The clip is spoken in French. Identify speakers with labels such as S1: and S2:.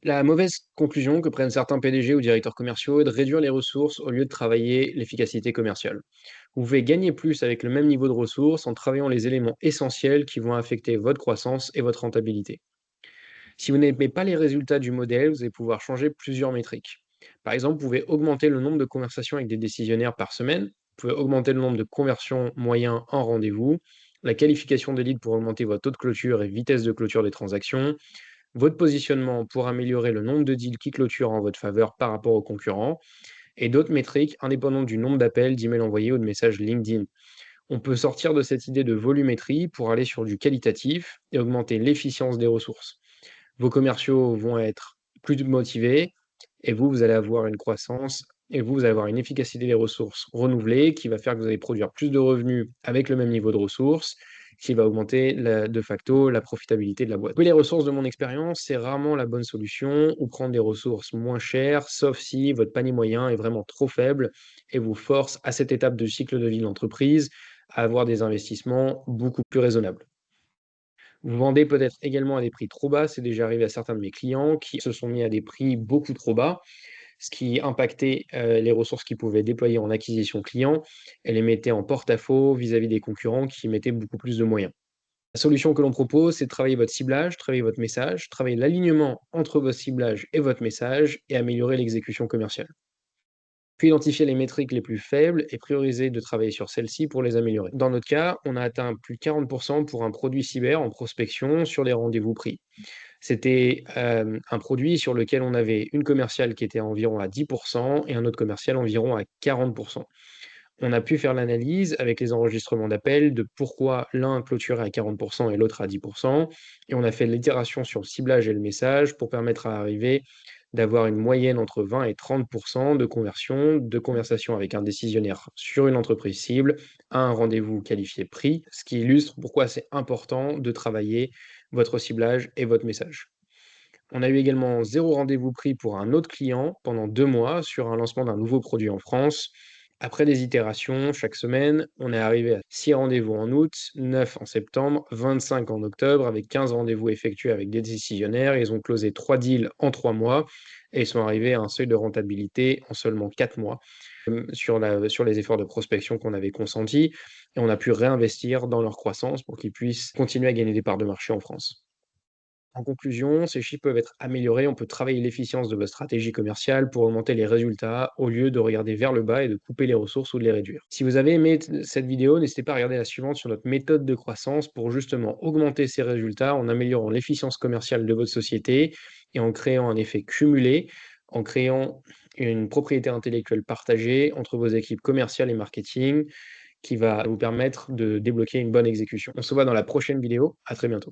S1: La mauvaise conclusion que prennent certains PDG ou directeurs commerciaux est de réduire les ressources au lieu de travailler l'efficacité commerciale. Vous pouvez gagner plus avec le même niveau de ressources en travaillant les éléments essentiels qui vont affecter votre croissance et votre rentabilité. Si vous n'aimez pas les résultats du modèle, vous allez pouvoir changer plusieurs métriques. Par exemple, vous pouvez augmenter le nombre de conversations avec des décisionnaires par semaine, vous pouvez augmenter le nombre de conversions moyens en rendez-vous, la qualification des leads pour augmenter votre taux de clôture et vitesse de clôture des transactions, votre positionnement pour améliorer le nombre de deals qui clôturent en votre faveur par rapport aux concurrents, et d'autres métriques indépendantes du nombre d'appels, d'emails envoyés ou de messages LinkedIn. On peut sortir de cette idée de volumétrie pour aller sur du qualitatif et augmenter l'efficience des ressources. Vos commerciaux vont être plus motivés et vous, vous allez avoir une croissance et vous, vous allez avoir une efficacité des ressources renouvelée qui va faire que vous allez produire plus de revenus avec le même niveau de ressources, qui va augmenter de facto la profitabilité de la boîte. Oui, les ressources, de mon expérience, c'est rarement la bonne solution ou prendre des ressources moins chères, sauf si votre panier moyen est vraiment trop faible et vous force à cette étape de cycle de vie de l'entreprise à avoir des investissements beaucoup plus raisonnables. Vous vendez peut-être également à des prix trop bas. C'est déjà arrivé à certains de mes clients qui se sont mis à des prix beaucoup trop bas, ce qui impactait les ressources qu'ils pouvaient déployer en acquisition client et les mettait en porte-à-faux vis-à-vis des concurrents qui mettaient beaucoup plus de moyens. La solution que l'on propose, c'est de travailler votre ciblage, travailler votre message, travailler l'alignement entre votre ciblage et votre message et améliorer l'exécution commerciale. Puis identifier les métriques les plus faibles et prioriser de travailler sur celles-ci pour les améliorer. Dans notre cas, on a atteint plus de 40% pour un produit cyber en prospection sur les rendez-vous pris. C'était un produit sur lequel on avait une commerciale qui était environ à 10% et un autre commercial environ à 40%. On a pu faire l'analyse avec les enregistrements d'appels de pourquoi l'un clôturait à 40% et l'autre à 10%. Et on a fait l'itération sur le ciblage et le message pour permettre à arriver d'avoir une moyenne entre 20 et 30% de conversion, de conversation avec un décisionnaire sur une entreprise cible à un rendez-vous qualifié prix, ce qui illustre pourquoi c'est important de travailler votre ciblage et votre message. On a eu également zéro rendez-vous pris pour un autre client pendant 2 mois sur un lancement d'un nouveau produit en France. Après des itérations chaque semaine, on est arrivé à 6 rendez-vous en août, 9 en septembre, 25 en octobre, avec 15 rendez-vous effectués avec des décisionnaires. Ils ont closé 3 deals en 3 mois et ils sont arrivés à un seuil de rentabilité en seulement 4 mois sur les efforts de prospection qu'on avait consentis. Et on a pu réinvestir dans leur croissance pour qu'ils puissent continuer à gagner des parts de marché en France. En conclusion, ces chiffres peuvent être améliorés. On peut travailler l'efficience de votre stratégie commerciale pour augmenter les résultats au lieu de regarder vers le bas et de couper les ressources ou de les réduire. Si vous avez aimé cette vidéo, n'hésitez pas à regarder la suivante sur notre méthode de croissance pour justement augmenter ces résultats en améliorant l'efficience commerciale de votre société et en créant un effet cumulé, en créant une propriété intellectuelle partagée entre vos équipes commerciales et marketing qui va vous permettre de débloquer une bonne exécution. On se voit dans la prochaine vidéo. À très bientôt.